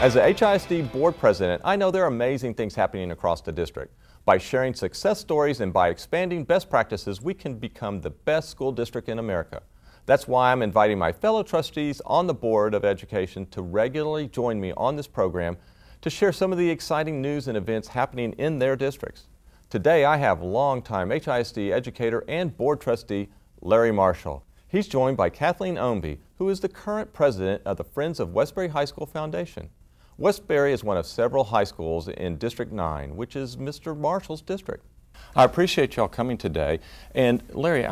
As the HISD board president, I know there are amazing things happening across the district. By sharing success stories and by expanding best practices, we can become the best school district in America. That's why I'm inviting my fellow trustees on the Board of Education to regularly join me on this program to share some of the exciting news and events happening in their districts. Today I have longtime HISD educator and board trustee Larry Marshall. He's joined by Kathleen Ownby, who is the current president of the Friends of Westbury High School Foundation. Westbury is one of several high schools in District 9, which is Mr. Marshall's district. I appreciate y'all coming today. And Larry,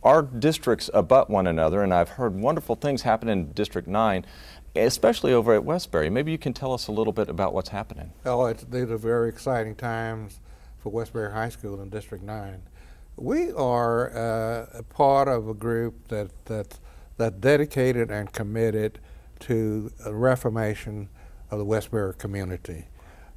our districts abut one another, and I've heard wonderful things happen in District 9, especially over at Westbury. Maybe you can tell us a little bit about what's happening. Oh, these are very exciting times for Westbury High School in District 9. We are a part of a group that's dedicated and committed to a reformation of the Westbury community,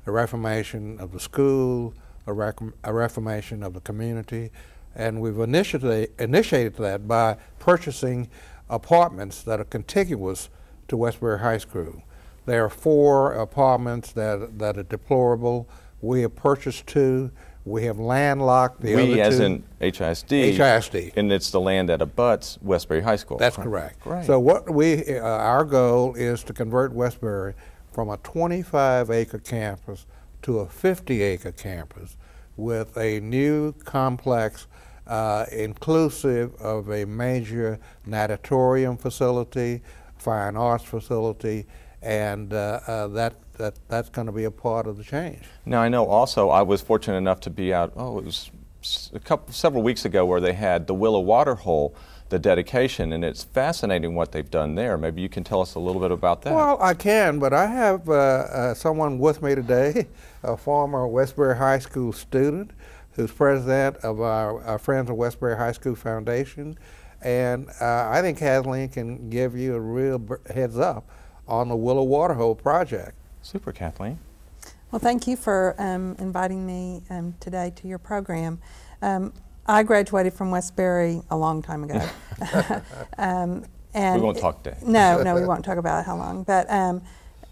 a reformation of the school, a reformation of the community, and we've initiated that by purchasing apartments that are contiguous to Westbury High School. There are 4 apartments that are deplorable. We have purchased 2. We have landlocked the other 2. We as in HISD. HISD. And it's the land that abuts Westbury High School. That's correct. Great. So what our goal is to convert Westbury from a 25-acre campus to a 50-acre campus with a new complex inclusive of a major natatorium facility, fine arts facility, and that's going to be a part of the change. Now I know also I was fortunate enough to be out, it was several weeks ago where they had the Willow Water Hole, the dedication, and it's fascinating what they've done there. Maybe you can tell us a little bit about that. Well, I can, but I have someone with me today, a former Westbury High School student who's president of our Friends of Westbury High School Foundation, and I think Kathleen can give you a real heads up on the Willow Water Hole project. Super, Kathleen. Well, thank you for inviting me today to your program. I graduated from Westbury a long time ago. And we won't talk today. No, we won't talk about how long. But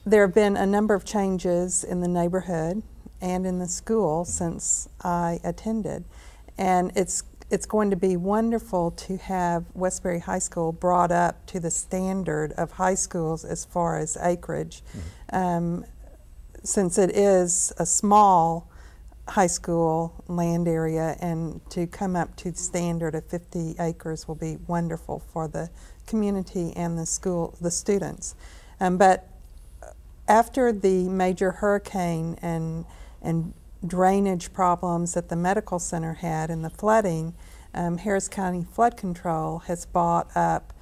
there have been a number of changes in the neighborhood and in the school since I attended. And it's going to be wonderful to have Westbury High School brought up to the standard of high schools as far as acreage. Since it is a small high school land area, and to come up to the standard of 50 acres will be wonderful for the community and the school, the students. But after the major hurricane and drainage problems that the medical center had and the flooding, Harris County Flood Control has bought up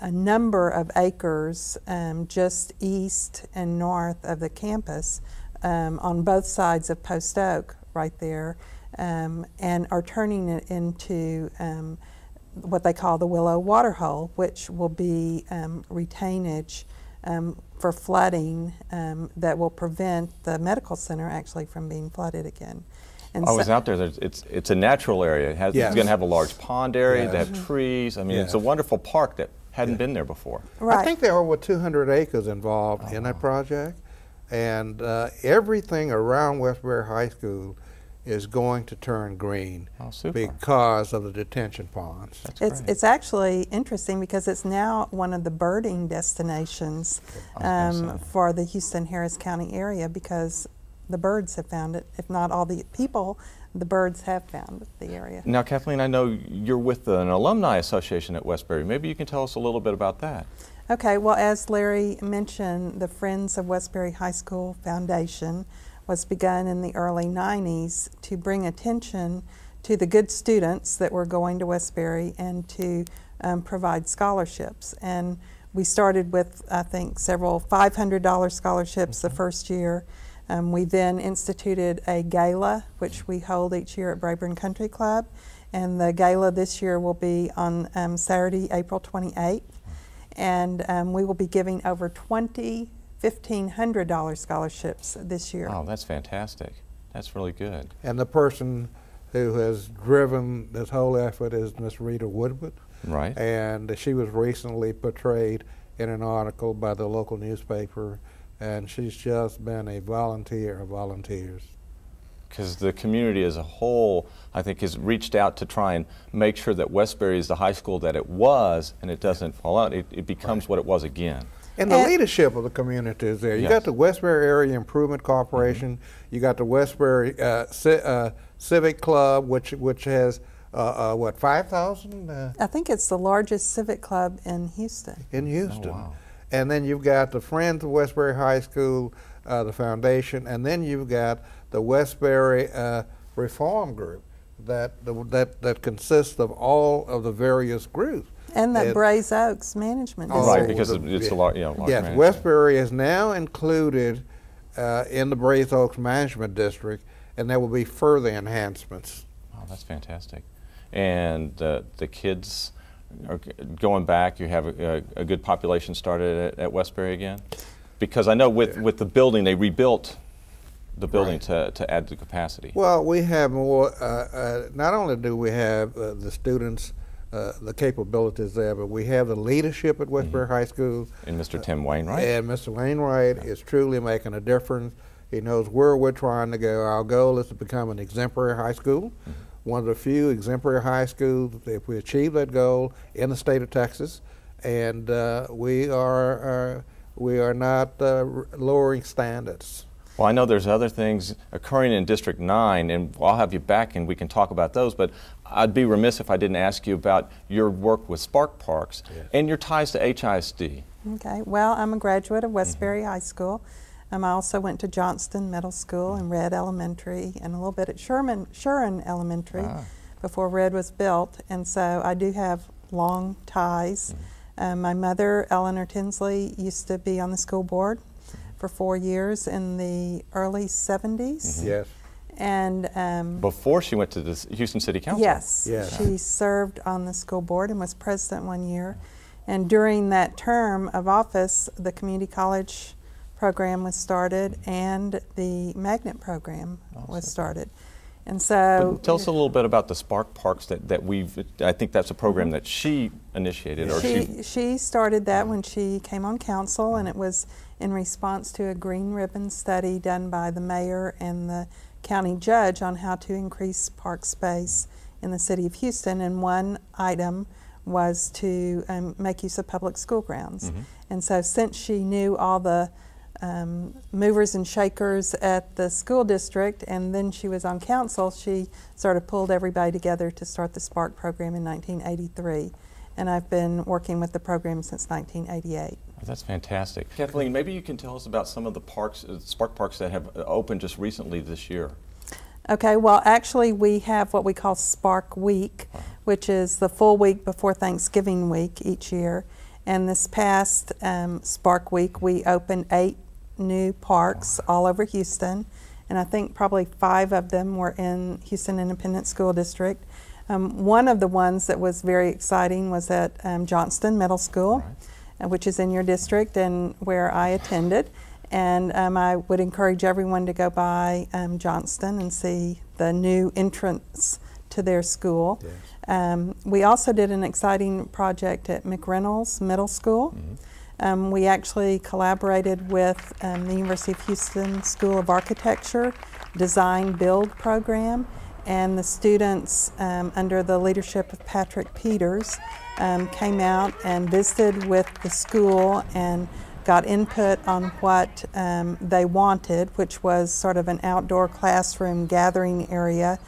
a number of acres just east and north of the campus on both sides of Post Oak right there, and are turning it into what they call the Willow Water Hole, which will be retainage for flooding that will prevent the medical center actually from being flooded again. And I was out there. It's a natural area. It's going to have a large pond area. They have trees. I mean, it's a wonderful park that hadn't been there before. Right. I think there are over 200 acres involved in that project, and everything around Westbury High School is going to turn green because of the detention ponds. It's actually interesting because it's now one of the birding destinations for the Houston-Harris County area, because the birds have found it. If not all the people, the birds have found the area. Now, Kathleen, I know you're with an alumni association at Westbury. Maybe you can tell us a little bit about that. Okay, well, as Larry mentioned, the Friends of Westbury High School Foundation was begun in the early 90s to bring attention to the good students that were going to Westbury and to provide scholarships. And we started with, I think, several $500 scholarships the first year. We then instituted a gala, which we hold each year at Brayburn Country Club. And the gala this year will be on Saturday, April 28th. And we will be giving over 20 $1,500 scholarships this year. Oh, that's fantastic. That's really good. And the person who has driven this whole effort is Miss Rita Woodward. Right. And she was recently portrayed in an article by the local newspaper and she's just been a volunteer of volunteers. Because the community as a whole, I think, has reached out to try and make sure that Westbury is the high school that it was, and it doesn't fall out. It becomes what it was again. And the leadership of the community is there. You got the Westbury Area Improvement Corporation. You got the Westbury Civic Club, which has what, 5,000? I think it's the largest civic club in Houston. In Houston. Oh, wow. And then you've got the Friends of Westbury High School, the foundation, and then you've got the Westbury Reform Group that consists of all of the various groups. And the Braze Oaks Management District. Right, because it's a large, large yes, management. Westbury is now included in the Braze Oaks Management District, and there will be further enhancements. Oh, that's fantastic. And the kids are going back. You have a good population started at Westbury again? Because I know with the building, they rebuilt the building to add the capacity. Well, we have more, not only do we have the students, the capabilities there, but we have the leadership at Westbury High School. And Mr. Tim Wainwright. And Mr. Wainwright is truly making a difference. He knows where we're trying to go. Our goal is to become an exemplary high school, one of the few exemplary high schools, if we achieve that goal, in the state of Texas. And we are not lowering standards. Well, I know there's other things occurring in District 9, and I'll have you back and we can talk about those, but I'd be remiss if I didn't ask you about your work with Spark Parks and your ties to HISD. Okay, well, I'm a graduate of Westbury High School. I also went to Johnston Middle School and Red Elementary and a little bit at Shuren Elementary before Red was built, and so I do have long ties. My mother, Eleanor Tinsley, used to be on the school board for 4 years in the early 70s. Yes. And before she went to the Houston City Council? Yes. She served on the school board and was president 1 year. And during that term of office, the community college program was started and the magnet program was started. And so, but tell us a little bit about the Spark Parks that I think that's a program that she initiated. Or she started that when she came on council, and it was in response to a green ribbon study done by the mayor and the county judge on how to increase park space in the city of Houston, and one item was to make use of public school grounds. And so since she knew all the movers and shakers at the school district, and then she was on council, she sort of pulled everybody together to start the Spark program in 1983. And I've been working with the program since 1988. Oh, that's fantastic. Kathleen, maybe you can tell us about some of the parks, Spark Parks that have opened just recently this year. Okay, well actually we have what we call Spark Week, which is the full week before Thanksgiving week each year. And this past Spark Week, we opened 8 new parks all over Houston, and I think probably 5 of them were in Houston Independent School District. One of the ones that was very exciting was at Johnston Middle School, which is in your district and where I attended. And I would encourage everyone to go by Johnston and see the new entrance to their school. We also did an exciting project at McReynolds Middle School. We actually collaborated with the University of Houston School of Architecture Design Build program, and the students under the leadership of Patrick Peters came out and visited with the school and got input on what they wanted, which was sort of an outdoor classroom gathering area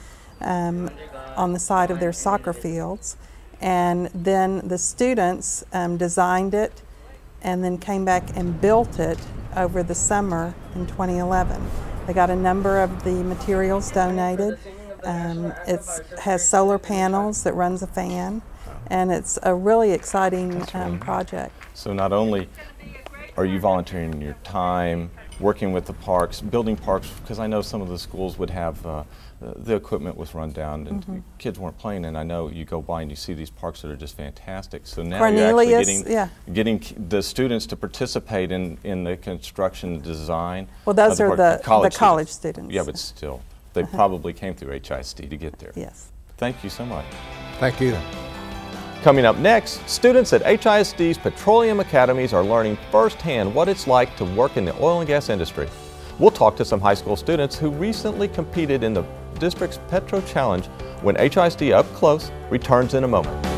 on the side of their soccer fields. And then the students designed it and then came back and built it over the summer in 2011. They got a number of the materials donated. It has solar panels that runs a fan, and it's a really exciting project. So not only are you volunteering your time, working with the parks, building parks, because I know some of the schools would have the equipment was run down and kids weren't playing, and I know you go by and you see these parks that are just fantastic. So now Cornelius, you're actually getting the students to participate in the construction design. Well, those are the college students. Yeah, but still, they probably came through HISD to get there. Yes. Thank you so much. Thank you. Coming up next, students at HISD's petroleum academies are learning firsthand what it's like to work in the oil and gas industry. We'll talk to some high school students who recently competed in the district's Petro Challenge when HISD Up Close returns in a moment.